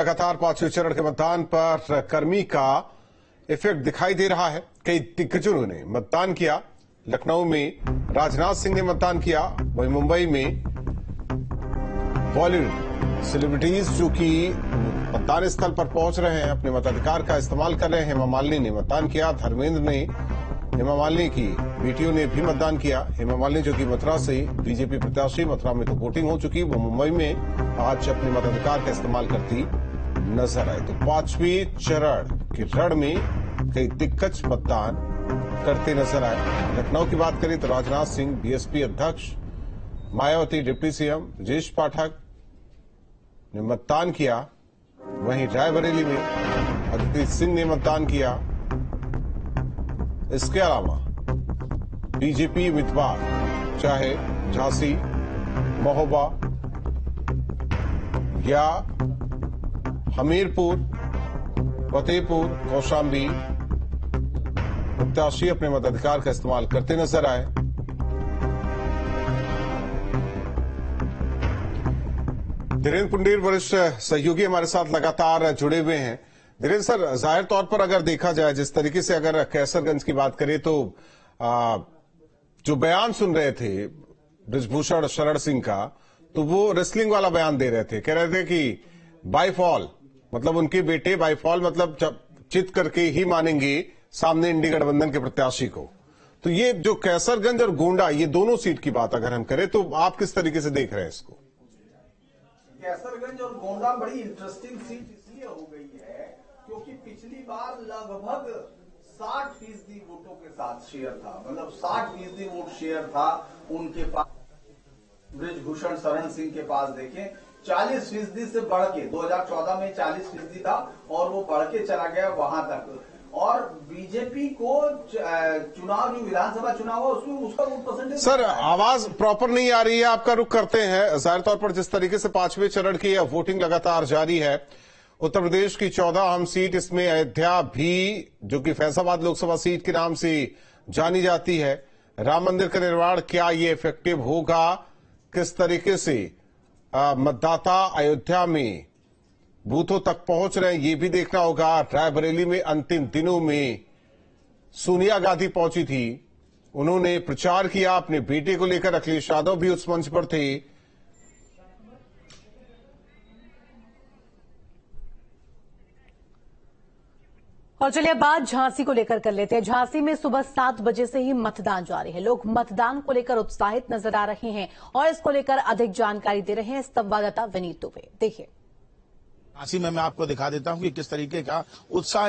लगातार पांचवें चरण के मतदान पर गर्मी का इफेक्ट दिखाई दे रहा है। कई दिग्गजों ने मतदान किया। लखनऊ में राजनाथ सिंह ने मतदान किया, वहीं मुंबई में बॉलीवुड सेलिब्रिटीज जो कि मतदान स्थल पर पहुंच रहे हैं, अपने मताधिकार का इस्तेमाल कर रहे हैं। हेमा मालिनी ने मतदान किया, धर्मेंद्र ने, हेमा मालिनी की बेटियों ने भी मतदान किया। हेमा मालिनी जो कि मथुरा से बीजेपी प्रत्याशी, मथुरा में तो वोटिंग हो चुकी, वो मुंबई में आज अपने मताधिकार का इस्तेमाल करती नजर आए। तो पांचवें चरण के रण में कई दिग्गज मतदान करते नजर आए। लखनऊ की बात करें तो राजनाथ सिंह, बीएसपी अध्यक्ष मायावती, डिप्टी सीएम ब्रजेश पाठक ने मतदान किया। वहीं रायबरेली में अदिति सिंह ने मतदान किया। इसके अलावा बीजेपी उम्मीदवार चाहे झांसी, महोबा या हमीरपुर, फतेहपुर, कौशाम्बी प्रत्याशी अपने मताधिकार का इस्तेमाल करते नजर आए। धीरेन्द्र पुंडेर वरिष्ठ सहयोगी हमारे साथ लगातार जुड़े हुए हैं। धीरेन्द्र सर, जाहिर तौर पर अगर देखा जाए, जिस तरीके से अगर कैसरगंज की बात करें तो जो बयान सुन रहे थे बृजभूषण शरण सिंह का, तो वो रेसलिंग वाला बयान दे रहे थे। कह रहे थे कि बाय फॉल, मतलब उनके बेटे बाय फॉल मतलब चित करके ही मानेंगे सामने इंडी गठबंधन के प्रत्याशी को। तो ये जो कैसरगंज और गोंडा, ये दोनों सीट की बात अगर हम करें तो आप किस तरीके से देख रहे हैं इसको? कैसरगंज और गोंडा बड़ी इंटरेस्टिंग सीट इसलिए हो गई है क्योंकि पिछली बार लगभग 60% वोटों के साथ शेयर था, मतलब 60% वोट शेयर था उनके पास। बृजभूषण शरण सिंह के पास देखें 40% से बढ़ के 2014 में 40% था और वो बढ़ के चला गया वहां तक। और बीजेपी को चुनाव, जो विधानसभा चुनाव है उसमें उसका वोट परसेंटेज। सर, आवाज प्रॉपर नहीं आ रही है, आपका रुख करते हैं। जाहिर तौर पर जिस तरीके से पांचवें चरण की वोटिंग लगातार जारी है, उत्तर प्रदेश की 14 अहम सीट, इसमें अयोध्या भी जो कि फैजाबाद लोकसभा सीट के नाम से जानी जाती है। राम मंदिर का निर्माण, क्या ये इफेक्टिव होगा? किस तरीके से मतदाता अयोध्या में बूथों तक पहुंच रहे हैं, ये भी देखना होगा। रायबरेली में अंतिम दिनों में सोनिया गांधी पहुंची थी, उन्होंने प्रचार किया अपने बेटे को लेकर। अखिलेश यादव भी उस मंच पर थे। और चलिए बात झांसी को लेकर कर लेते हैं। झांसी में सुबह 7 बजे से ही मतदान जारी है। लोग मतदान को लेकर उत्साहित नजर आ रहे हैं और इसको लेकर अधिक जानकारी दे रहे हैं संवाददाता विनीत दुबे। देखिए, झांसी में मैं आपको दिखा देता हूं कि किस तरीके का उत्साह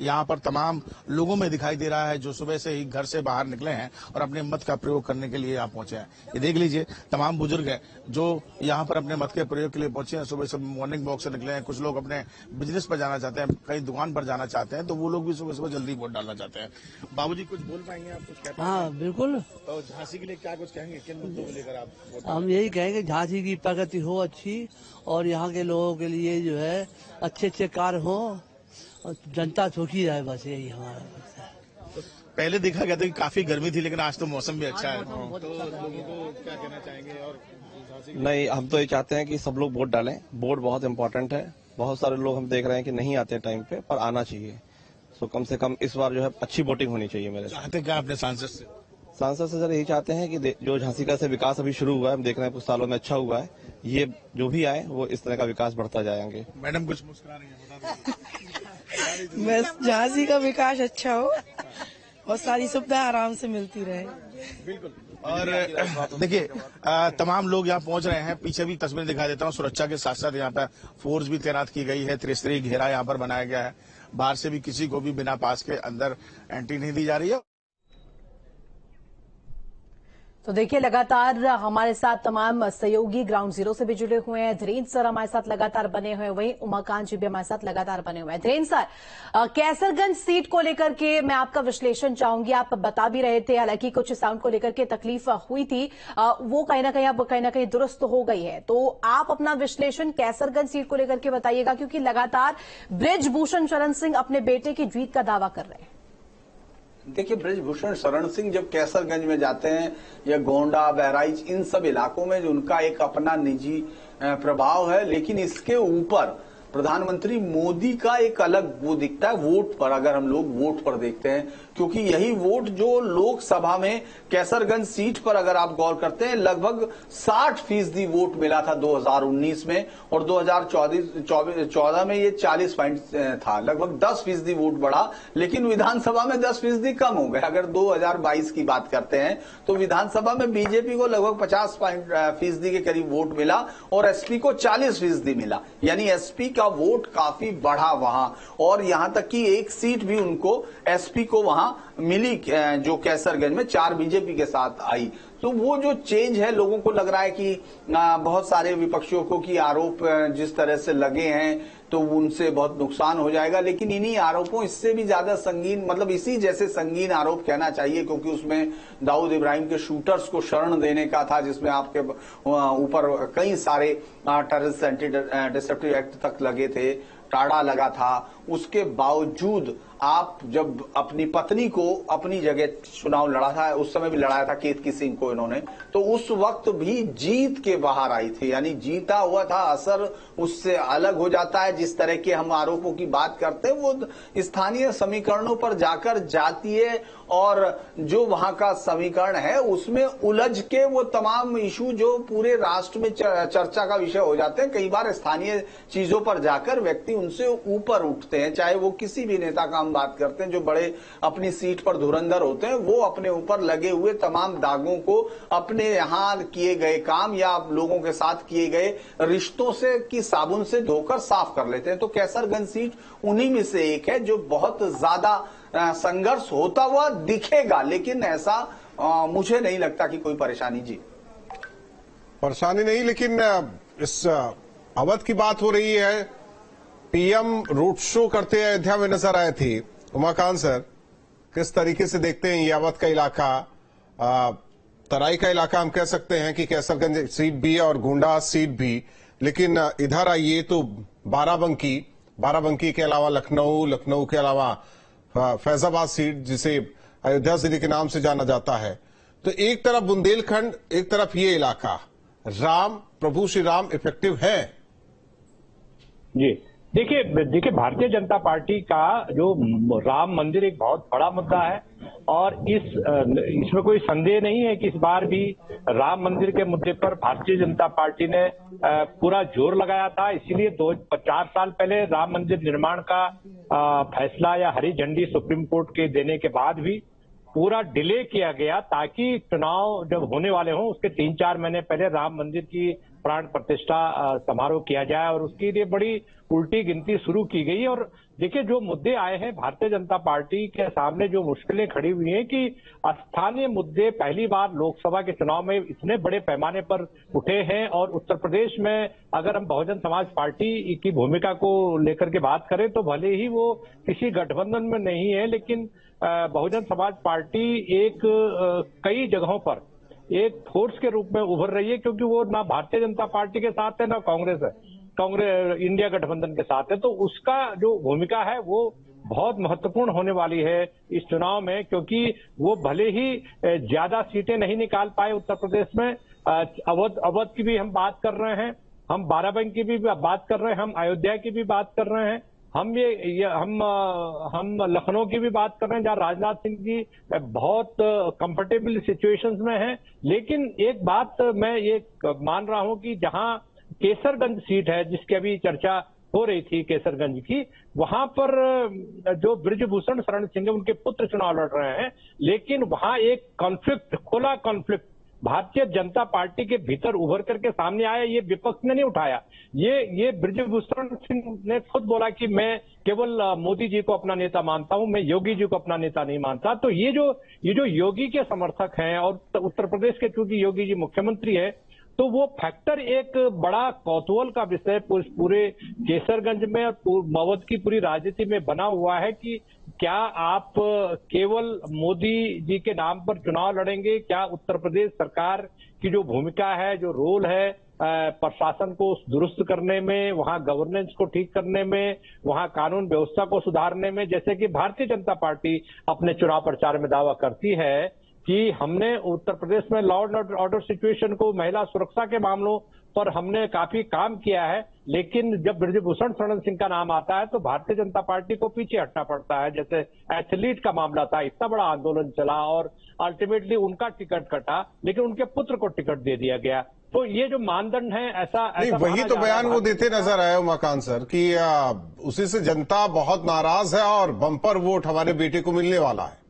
यहाँ पर तमाम लोगों में दिखाई दे रहा है, जो सुबह से ही घर से बाहर निकले हैं और अपने मत का प्रयोग करने के लिए यहाँ पहुंचे हैं। ये देख लीजिए, तमाम बुजुर्ग हैं जो यहाँ पर अपने मत के प्रयोग के लिए पहुंचे हैं। सुबह सुबह मॉर्निंग वॉक से निकले हैं। कुछ लोग अपने बिजनेस पर जाना चाहते हैं, कहीं दुकान पर जाना चाहते हैं, तो वो लोग भी सुबह सुबह जल्दी वोट डालना चाहते हैं। बाबूजी कुछ बोल पाएंगे आप? कुछ कहते हैं? हाँ बिल्कुल। तो झांसी के लिए क्या कुछ कहेंगे, किन मुद्दों को लेकर आप? हम यही कहेंगे झांसी की प्रगति हो अच्छी, और यहाँ के लोगों के लिए जो है अच्छे अच्छे कार्य हो और जनता सुखी रहे, बस यही हमारा। पहले देखा गया था कि काफी गर्मी थी, लेकिन आज तो मौसम भी अच्छा है, तो लोगों को क्या कहना चाहेंगे? और नहीं, हम तो ये चाहते हैं कि सब लोग वोट डालें। वोट बहुत इम्पोर्टेंट है। बहुत सारे लोग हम देख रहे हैं कि नहीं आते टाइम पे, पर आना चाहिए। तो कम से कम इस बार जो है अच्छी वोटिंग होनी चाहिए। मेरे चाहते क्या अपने सांसद से सर यही चाहते हैं कि जो झांसी का से विकास अभी शुरू हुआ है, हम देख रहे हैं कुछ सालों में अच्छा हुआ है, ये जो भी आए वो इस तरह का विकास बढ़ता जाएंगे। मैडम कुछ मुस्कुरा रही है, बस झांसी का विकास अच्छा हो और सारी सुविधा आराम से मिलती रहे। बिल्कुल। और देखिए, तमाम लोग यहाँ पहुंच रहे हैं। पीछे भी तस्वीर दिखा देता हूँ। सुरक्षा के साथ साथ यहाँ पर फोर्स भी तैनात की गई है। त्रिस्तरीय घेरा यहाँ पर बनाया गया है। बाहर से भी किसी को भी बिना पास के अंदर एंट्री नहीं दी जा रही है। तो देखिए, लगातार हमारे साथ तमाम सहयोगी ग्राउंड जीरो से भी जुड़े हुए हैं। धीरेन्द्र सर हमारे साथ लगातार बने हुए हैं, वहीं उमाकांत जी भी हमारे साथ लगातार बने हुए हैं। धीरेन्द्र सर, कैसरगंज सीट को लेकर के मैं आपका विश्लेषण चाहूंगी। आप बता भी रहे थे, हालांकि कुछ साउंड को लेकर के तकलीफ हुई थी, वो कहीं ना कहीं दुरुस्त हो गई है। तो आप अपना विश्लेषण कैसरगंज सीट को लेकर के बताइएगा, क्योंकि लगातार बृजभूषण शरण सिंह अपने बेटे की जीत का दावा कर रहे हैं। देखिए, बृजभूषण शरण सिंह जब कैसरगंज में जाते हैं या गोंडा, बहराइच, इन सब इलाकों में उनका एक अपना निजी प्रभाव है, लेकिन इसके ऊपर प्रधानमंत्री मोदी का एक अलग वो दिखता है वोट पर, अगर हम लोग वोट पर देखते हैं, क्योंकि यही वोट जो लोकसभा में कैसरगंज सीट पर अगर आप गौर करते हैं लगभग 60% वोट मिला था 2019 में, और 2014 में ये 40 पॉइंट था, लगभग 10% वोट बढ़ा। लेकिन विधानसभा में 10% कम हो गए। अगर 2022 की बात करते हैं तो विधानसभा में बीजेपी को लगभग 50% के करीब वोट मिला और एसपी को 40% मिला, यानी एसपी का वोट काफी बढ़ा वहां, और यहां तक कि एक सीट भी उनको एसपी को वहां मिली जो कैसरगंज में 4 बीजेपी के साथ आई। तो वो जो चेंज है, लोगों को लग रहा है कि बहुत सारे विपक्षियों को कि आरोप जिस तरह से लगे हैं तो उनसे बहुत नुकसान हो जाएगा, लेकिन इन्हीं आरोपों इससे भी ज्यादा संगीन, मतलब इसी जैसे संगीन आरोप कहना चाहिए, क्योंकि उसमें दाऊद इब्राहिम के शूटर्स को शरण देने का था, जिसमें आपके ऊपर कई सारे टेररिस्ट एंटी डिसेप्टिव एक्ट तक लगे थे, टाड़ा लगा था। उसके बावजूद आप जब अपनी पत्नी को अपनी जगह चुनाव लड़ा था, उस समय भी लड़ाया था केतकी सिंह को इन्होंने, तो उस वक्त भी जीत के बाहर आई थी, यानी जीता हुआ था, असर उससे अलग हो जाता है। जिस तरह के हम आरोपों की बात करते हैं वो स्थानीय समीकरणों पर जाकर जातीय और जो वहां का समीकरण है उसमें उलझ के वो तमाम इशू जो पूरे राष्ट्र में चर्चा का विषय हो जाते हैं, कई बार स्थानीय चीजों पर जाकर व्यक्ति उनसे ऊपर उठते हैं। चाहे वो किसी भी नेता का हम बात करते हैं जो बड़े अपनी सीट पर धुरंधर होते हैं, वो अपने ऊपर लगे हुए तमाम दागों को अपने यहां किए गए काम या लोगों के साथ किए गए रिश्तों से की साबुन से धोकर साफ कर लेते हैं। तो कैसरगंज सीट उन्हीं में से एक है जो बहुत ज्यादा संघर्ष होता हुआ दिखेगा, लेकिन ऐसा मुझे नहीं लगता कि कोई परेशानी। जी परेशानी नहीं, लेकिन इस अवध की बात हो रही है। पीएम रोड शो करते अयोध्या में नजर आए थे। उमाकांत सर, किस तरीके से देखते हैं ये अवध का इलाका, तराई का इलाका हम कह सकते हैं कि कैसरगंज सीट भी और गोंडा सीट भी, लेकिन इधर आइए तो बाराबंकी के अलावा लखनऊ के अलावा फैजाबाद सीट जिसे अयोध्या जिले के नाम से जाना जाता है। तो एक तरफ बुंदेलखंड, एक तरफ ये इलाका, प्रभु श्री राम इफेक्टिव है। जी देखिए भारतीय जनता पार्टी का जो राम मंदिर एक बहुत बड़ा मुद्दा है, और इसमें कोई संदेह नहीं है कि इस बार भी राम मंदिर के मुद्दे पर भारतीय जनता पार्टी ने पूरा जोर लगाया था। इसीलिए 4 साल पहले राम मंदिर निर्माण का फैसला या हरी झंडी सुप्रीम कोर्ट के देने के बाद भी पूरा डिले किया गया, ताकि चुनाव जब होने वाले हों उसके 3-4 महीने पहले राम मंदिर की प्राण प्रतिष्ठा समारोह किया जाए, और उसके लिए बड़ी उल्टी गिनती शुरू की गई। और देखिए जो मुद्दे आए हैं भारतीय जनता पार्टी के सामने, जो मुश्किलें खड़ी हुई हैं कि स्थानीय मुद्दे पहली बार लोकसभा के चुनाव में इतने बड़े पैमाने पर उठे हैं। और उत्तर प्रदेश में अगर हम बहुजन समाज पार्टी की भूमिका को लेकर के बात करें तो भले ही वो किसी गठबंधन में नहीं है, लेकिन बहुजन समाज पार्टी एक कई जगहों पर एक फोर्स के रूप में उभर रही है, क्योंकि वो ना भारतीय जनता पार्टी के साथ है ना कांग्रेस इंडिया गठबंधन के साथ है। तो उसका जो भूमिका है वो बहुत महत्वपूर्ण होने वाली है इस चुनाव में, क्योंकि वो भले ही ज्यादा सीटें नहीं निकाल पाए उत्तर प्रदेश में। अवध की भी हम बात कर रहे हैं, हम बाराबंकी की भी बात कर रहे हैं, हम अयोध्या की भी बात कर रहे हैं, हम लखनऊ की भी बात कर रहे हैं, जहां राजनाथ सिंह जी बहुत कंफर्टेबल सिचुएशंस में हैं। लेकिन एक बात मैं ये मान रहा हूं कि जहां केसरगंज सीट है जिसकी अभी चर्चा हो रही थी केसरगंज की, वहां पर जो ब्रिजभूषण शरण सिंह उनके पुत्र चुनाव लड़ रहे हैं, लेकिन वहां एक कॉन्फ्लिक्ट, खुला कॉन्फ्लिक्ट भारतीय जनता पार्टी के भीतर उभर करके सामने आया। ये विपक्ष ने नहीं उठाया, ये ब्रिजभूषण सिंह ने खुद बोला कि मैं केवल मोदी जी को अपना नेता मानता हूं, मैं योगी जी को अपना नेता नहीं मानता। तो ये जो योगी के समर्थक हैं, और उत्तर प्रदेश के चूंकि योगी जी मुख्यमंत्री है, तो वो फैक्टर एक बड़ा कौतूहल का विषय पूरे केसरगंज में और अवध की पूरी राजनीति में बना हुआ है कि क्या आप केवल मोदी जी के नाम पर चुनाव लड़ेंगे, क्या उत्तर प्रदेश सरकार की जो भूमिका है, जो रोल है प्रशासन को दुरुस्त करने में, वहां गवर्नेंस को ठीक करने में, वहां कानून व्यवस्था को सुधारने में, जैसे कि भारतीय जनता पार्टी अपने चुनाव प्रचार में दावा करती है कि हमने उत्तर प्रदेश में लॉ एंड ऑर्डर सिचुएशन को, महिला सुरक्षा के मामलों पर हमने काफी काम किया है, लेकिन जब ब्रजभूषण शरण सिंह का नाम आता है तो भारतीय जनता पार्टी को पीछे हटना पड़ता है। जैसे एथलीट का मामला था, इतना बड़ा आंदोलन चला और अल्टीमेटली उनका टिकट कटा, लेकिन उनके पुत्र को टिकट दे दिया गया। तो ये जो मानदंड है ऐसा नहीं, वही तो बयान वो देते नजर आए उमाकांत सर कि उसी से जनता बहुत नाराज है और बम्पर वोट हमारे बेटे को मिलने वाला है।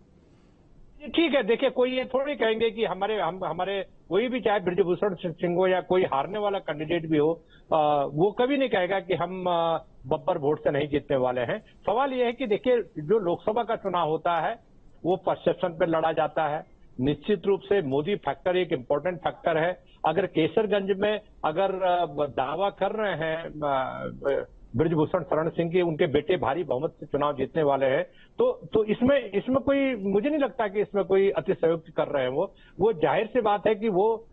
ठीक है, देखिए कोई ये थोड़ी कहेंगे कि हमारे कोई भी चाहे ब्रजभूषण सिंह हो या कोई हारने वाला कैंडिडेट भी हो, वो कभी नहीं कहेगा कि हम बब्बर वोट से नहीं जीतने वाले हैं। सवाल ये है कि देखिए जो लोकसभा का चुनाव होता है वो परसेप्शन पे लड़ा जाता है। निश्चित रूप से मोदी फैक्टर एक इम्पोर्टेंट फैक्टर है। अगर केसरगंज में अगर दावा कर रहे हैं ब्रजभूषण शरण सिंह के उनके बेटे भारी बहुमत से चुनाव जीतने वाले हैं, तो इसमें कोई, मुझे नहीं लगता कि इसमें कोई अतिशयोक्ति कर रहे हैं। वो जाहिर सी बात है कि वो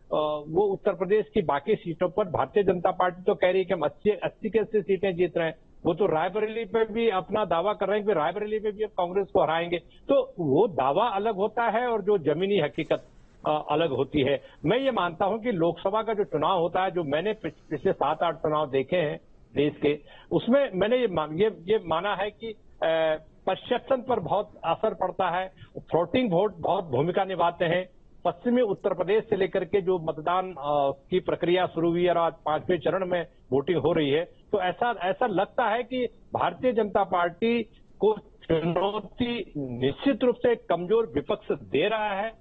उत्तर प्रदेश की बाकी सीटों पर भारतीय जनता पार्टी तो कह रही है कि हम 80 के 80 सीटें जीत रहे हैं। वो तो रायबरेली पे भी अपना दावा कर रहे हैं कि रायबरेली पे भी अब कांग्रेस को हराएंगे। तो वो दावा अलग होता है और जो जमीनी हकीकत अलग होती है। मैं ये मानता हूं कि लोकसभा का जो चुनाव होता है, जो मैंने पिछले 7-8 चुनाव देखे हैं देश के, उसमें मैंने ये माना है कि परसेप्शन पर बहुत असर पड़ता है। फ्लोटिंग वोट बहुत भूमिका निभाते हैं। पश्चिमी उत्तर प्रदेश से लेकर के जो मतदान की प्रक्रिया शुरू हुई और आज 5वें चरण में वोटिंग हो रही है, तो ऐसा लगता है कि भारतीय जनता पार्टी को चुनौती निश्चित रूप से कमजोर विपक्ष दे रहा है।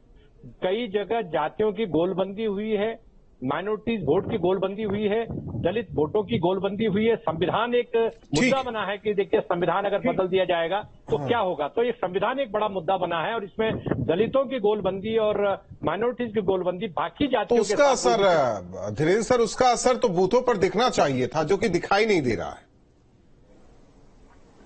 कई जगह जातियों की गोलबंदी हुई है, माइनॉरिटीज वोट की गोलबंदी हुई है, दलित वोटों की गोलबंदी हुई है। संविधान एक मुद्दा बना है कि देखिए संविधान अगर बदल दिया जाएगा तो क्या होगा। तो ये संविधान एक बड़ा मुद्दा बना है और इसमें दलितों की गोलबंदी और माइनॉरिटीज की गोलबंदी बाकी जातियों तो उसका असर धीरेन्द्र सर, उसका असर तो बूथों पर दिखना चाहिए था, जो कि दिखाई नहीं दे रहा है।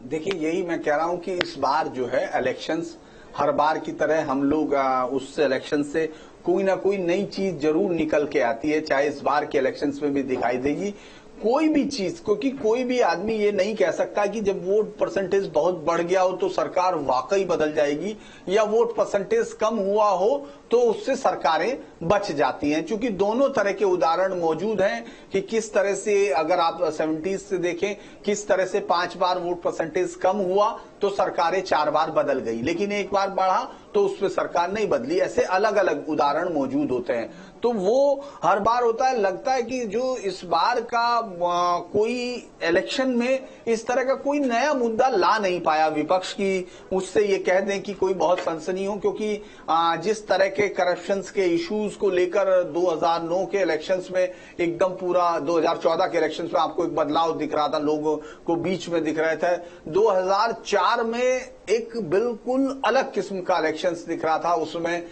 देखिए यही मैं कह रहा हूं कि इस बार जो है इलेक्शंस हर बार की तरह हम लोग उस इलेक्शन से कोई ना कोई नई चीज जरूर निकल के आती है, चाहे इस बार के इलेक्शंस में भी दिखाई देगी कोई भी चीज, क्योंकि कोई भी आदमी ये नहीं कह सकता कि जब वोट परसेंटेज बहुत बढ़ गया हो तो सरकार वाकई बदल जाएगी, या वोट परसेंटेज कम हुआ हो तो उससे सरकारें बच जाती हैं। क्योंकि दोनों तरह के उदाहरण मौजूद हैं कि किस तरह से, अगर आप 70s से देखें, किस तरह से 5 बार वोट परसेंटेज कम हुआ तो सरकारें 4 बार बदल गई, लेकिन एक बार बढ़ा तो उस पर सरकार नहीं बदली। ऐसे अलग अलग उदाहरण मौजूद होते हैं। तो वो हर बार होता है। लगता है कि जो इस बार का कोई इलेक्शन में इस तरह का कोई नया मुद्दा ला नहीं पाया विपक्ष की, उससे ये कह दें कि कोई बहुत सनसनी हो, क्योंकि जिस तरह के करप्शंस के इश्यूज को लेकर 2009 के इलेक्शंस में एकदम पूरा 2014 के इलेक्शंस में आपको एक बदलाव दिख रहा था, लोगों को बीच में दिख रहे थे। 2004 में एक बिल्कुल अलग किस्म का इलेक्शंस दिख रहा था। उसमें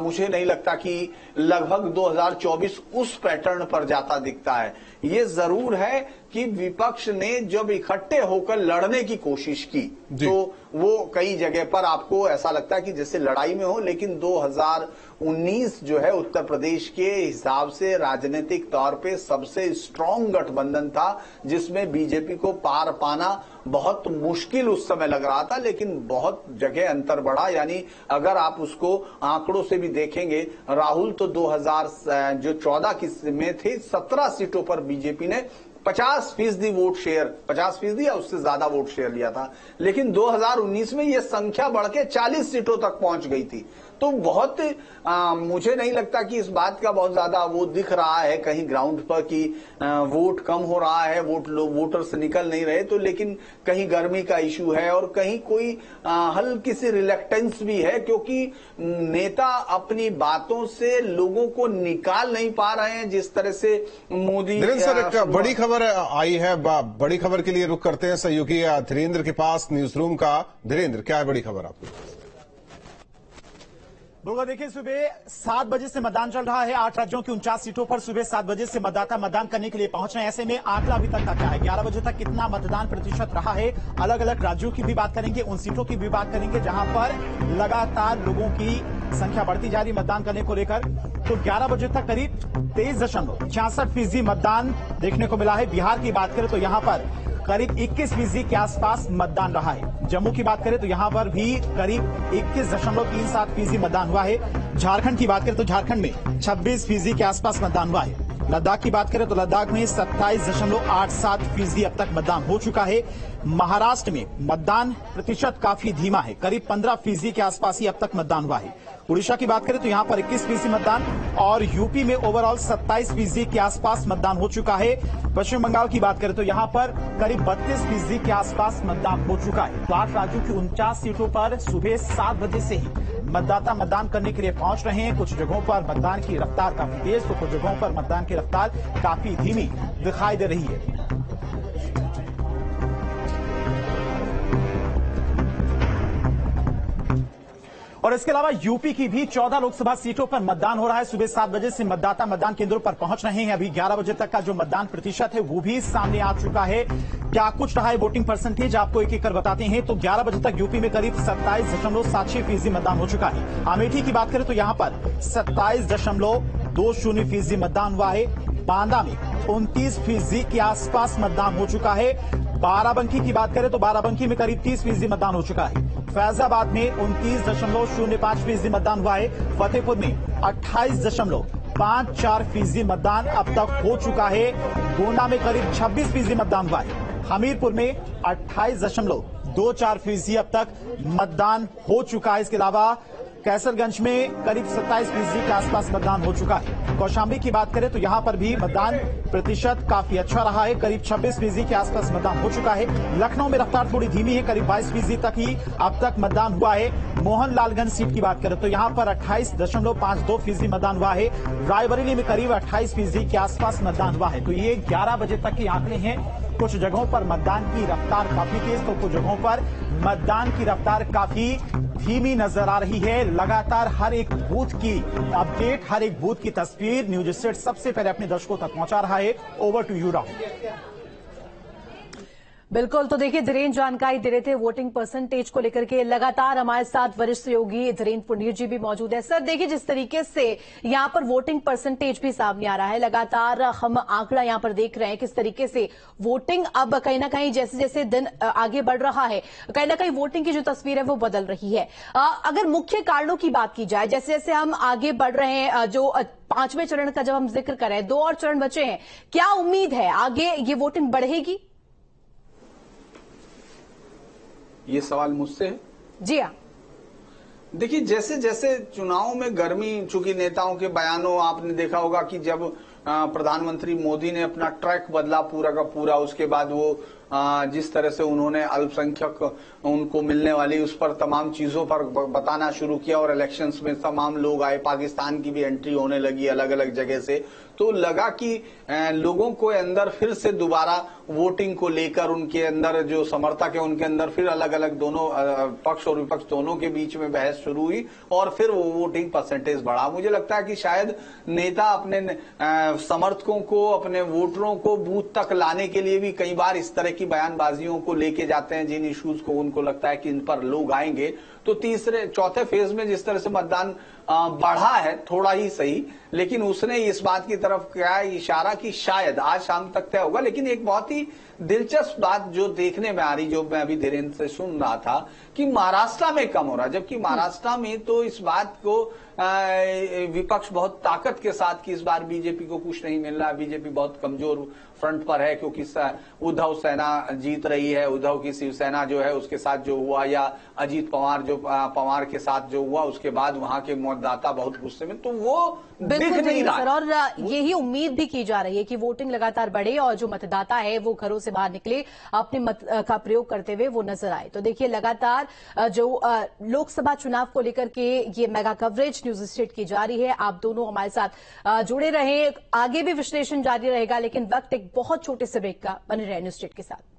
मुझे नहीं लगता कि लगभग 2024 उस पैटर्न पर जाता दिखता है। ये जरूर है कि विपक्ष ने जब इकट्ठे होकर लड़ने की कोशिश की तो वो कई जगह पर आपको ऐसा लगता है कि जैसे लड़ाई में हो, लेकिन 2019 जो है उत्तर प्रदेश के हिसाब से राजनीतिक तौर पे सबसे स्ट्रांग गठबंधन था, जिसमें बीजेपी को पार पाना बहुत मुश्किल उस समय लग रहा था, लेकिन बहुत जगह अंतर बढ़ा। यानी अगर आप उसको आंकड़ों से भी देखेंगे, राहुल तो 2014 में थे 17 सीटों पर बीजेपी ने 50% वोट शेयर, 50% या उससे ज्यादा वोट शेयर लिया था, लेकिन 2019 में यह संख्या बढ़ के 40 सीटों तक पहुंच गई थी। तो बहुत मुझे नहीं लगता कि इस बात का बहुत ज्यादा वो दिख रहा है कहीं ग्राउंड पर कि वोट कम हो रहा है, वोटर्स निकल नहीं रहे। तो लेकिन कहीं गर्मी का इशू है और कहीं कोई हल्की सी रिलेक्टेंस भी है, क्योंकि नेता अपनी बातों से लोगों को निकाल नहीं पा रहे हैं जिस तरह से मोदी। धीरेन्द्र सर, एक बड़ी खबर आई है, बड़ी खबर के लिए रुख करते हैं सहयोगी धीरेन्द्र के पास न्यूज रूम का। धीरेन्द्र, क्या है बड़ी खबर आपके पास? देखिए, सुबह 7 बजे से मतदान चल रहा है। 8 राज्यों की 49 सीटों पर सुबह 7 बजे से मतदाता मतदान करने के लिए पहुंच रहे हैं। ऐसे में आंकड़ा अभी तक का क्या है, 11 बजे तक कितना मतदान प्रतिशत रहा है। अलग अलग राज्यों की भी बात करेंगे, उन सीटों की भी बात करेंगे जहां पर लगातार लोगों की संख्या बढ़ती जा रही मतदान करने को लेकर। तो 11 बजे तक करीब 23.66% मतदान देखने को मिला है। बिहार की बात करें तो यहां पर करीब 21% के आसपास मतदान रहा है। जम्मू की बात करें तो यहां पर भी करीब 21.37% मतदान हुआ है। झारखंड की बात करें तो झारखंड में 26% के आसपास मतदान हुआ है। लद्दाख की बात करें तो लद्दाख में 27.87% अब तक मतदान हो चुका है। महाराष्ट्र में मतदान प्रतिशत काफी धीमा है, करीब 15% के आसपास ही अब तक मतदान हुआ है। उड़ीसा की बात करें तो यहां पर 21% मतदान और यूपी में ओवरऑल 27% के आसपास मतदान हो चुका है। पश्चिम बंगाल की बात करें तो यहां पर करीब 32% के आसपास मतदान हो चुका है। तो 8 राज्यों की 49 सीटों पर सुबह 7 बजे से ही मतदाता मतदान करने के लिए पहुंच रहे हैं। कुछ जगहों पर मतदान की रफ्तार काफी तेज तो कुछ जगहों पर मतदान की रफ्तार काफी धीमी दिखाई दे रही है। और इसके अलावा यूपी की भी 14 लोकसभा सीटों पर मतदान हो रहा है। सुबह 7 बजे से मतदाता मतदान केंद्रों पर पहुंच रहे हैं। अभी 11 बजे तक का जो मतदान प्रतिशत है वो भी सामने आ चुका है। क्या कुछ रहा है वोटिंग परसेंटेज, आपको एक एक कर बताते हैं। तो 11 बजे तक यूपी में करीब 27.76% मतदान हो चुका है। अमेठी की बात करें तो यहां पर 27.20% मतदान हुआ है। बांदा में 29% के आसपास मतदान हो चुका है। बाराबंकी की बात करें तो बाराबंकी में करीब 30% मतदान हो चुका है। फैजाबाद में 29.05% मतदान हुआ है। फतेहपुर में 28.54% मतदान अब तक हो चुका है। गोंडा में करीब 26% मतदान हुआ है। हमीरपुर में 28.24% अब तक मतदान हो चुका है। इसके अलावा कैसरगंज में करीब 27% के आसपास मतदान हो चुका है। कौशाम्बी की बात करें तो यहां पर भी मतदान प्रतिशत काफी अच्छा रहा है, करीब 26% के आसपास मतदान हो चुका है। लखनऊ में रफ्तार थोड़ी धीमी है, करीब 22% तक ही अब तक मतदान हुआ है। मोहनलालगंज सीट की बात करें तो यहां पर 28.52% मतदान हुआ है। रायबरेली में करीब 28% के आसपास मतदान हुआ है। तो ये 11 बजे तक के आंकड़े हैं। कुछ जगहों पर मतदान की रफ्तार काफी तेज तो कुछ जगहों पर मतदान की रफ्तार काफी धीमी नजर आ रही है। लगातार हर एक बूथ की अपडेट, हर एक बूथ की तस्वीर न्यूज स्टेट सबसे पहले अपने दर्शकों तक पहुंचा रहा है। Over to you Rahul. बिल्कुल, तो देखिए धीरेन्द्र जानकारी दे रहे थे वोटिंग परसेंटेज को लेकर के। लगातार हमारे साथ वरिष्ठ सहयोगी धीरेन्द्र पुनीर जी भी मौजूद है। सर देखिए, जिस तरीके से यहां पर वोटिंग परसेंटेज भी सामने आ रहा है, लगातार हम आंकड़ा यहां पर देख रहे हैं किस तरीके से वोटिंग अब कहीं ना कहीं जैसे जैसे दिन आगे बढ़ रहा है, कहीं ना कहीं वोटिंग की जो तस्वीर है वो बदल रही है। अगर मुख्य कारणों की बात की जाए, जैसे जैसे हम आगे बढ़ रहे हैं, जो 5वें चरण का जब हम जिक्र करें, 2 और चरण बचे हैं, क्या उम्मीद है आगे ये वोटिंग बढ़ेगी? ये सवाल मुझसे है? जी हाँ। देखिए, जैसे जैसे चुनाव में गर्मी, चूंकि नेताओं के बयानों, आपने देखा होगा कि जब प्रधानमंत्री मोदी ने अपना ट्रैक बदला पूरा का पूरा, उसके बाद वो जिस तरह से उन्होंने अल्पसंख्यक उनको मिलने वाली उस पर तमाम चीजों पर बताना शुरू किया और इलेक्शंस में तमाम लोग आए, पाकिस्तान की भी एंट्री होने लगी अलग अलग जगह से, तो लगा कि लोगों को अंदर फिर से दोबारा वोटिंग को लेकर उनके अंदर जो समर्थक है उनके अंदर फिर अलग अलग दोनों पक्ष और विपक्ष दोनों के बीच में बहस शुरू हुई और फिर वो वोटिंग परसेंटेज बढ़ा। मुझे लगता है कि शायद नेता अपने समर्थकों को, अपने वोटरों को बूथ तक लाने के लिए भी कई बार इस तरह की बयानबाजियों को लेके जाते हैं, जिन इश्यूज को उनको लगता है कि इन पर लोग आएंगे। तो चौथे फेज में जिस तरह से मतदान बढ़ा है, थोड़ा ही सही, लेकिन उसने इस बात की तरफ किया इशारा कि शायद आज शाम तक तय होगा। लेकिन एक बहुत ही दिलचस्प बात जो देखने में आ रही, जो मैं अभी धीरेन्द्र से सुन रहा था, कि महाराष्ट्र में कम हो रहा, जबकि महाराष्ट्र में तो इस बात को विपक्ष बहुत ताकत के साथ कि इस बार बीजेपी को कुछ नहीं मिल रहा, बीजेपी बहुत कमजोर फ्रंट पर है क्योंकि उद्धव सेना जीत रही है, उद्धव की शिवसेना जो है उसके साथ जो हुआ, या अजीत पवार जो पवार के साथ जो हुआ, उसके बाद वहां के मतदाता बहुत गुस्से में, तो वो दिख नहीं रहा। सर, और यही उम्मीद भी की जा रही है कि वोटिंग लगातार बढ़े और जो मतदाता है वो घरों से बाहर निकले, अपने मत का प्रयोग करते हुए वो नजर आए। तो देखिए, लगातार जो लोकसभा चुनाव को लेकर के ये मेगा कवरेज न्यूज स्टेट की जारी है। आप दोनों हमारे साथ जुड़े रहे, आगे भी विश्लेषण जारी रहेगा, लेकिन वक्त एक बहुत छोटे से ब्रेक का, बने रहे न्यूज स्टेट के साथ।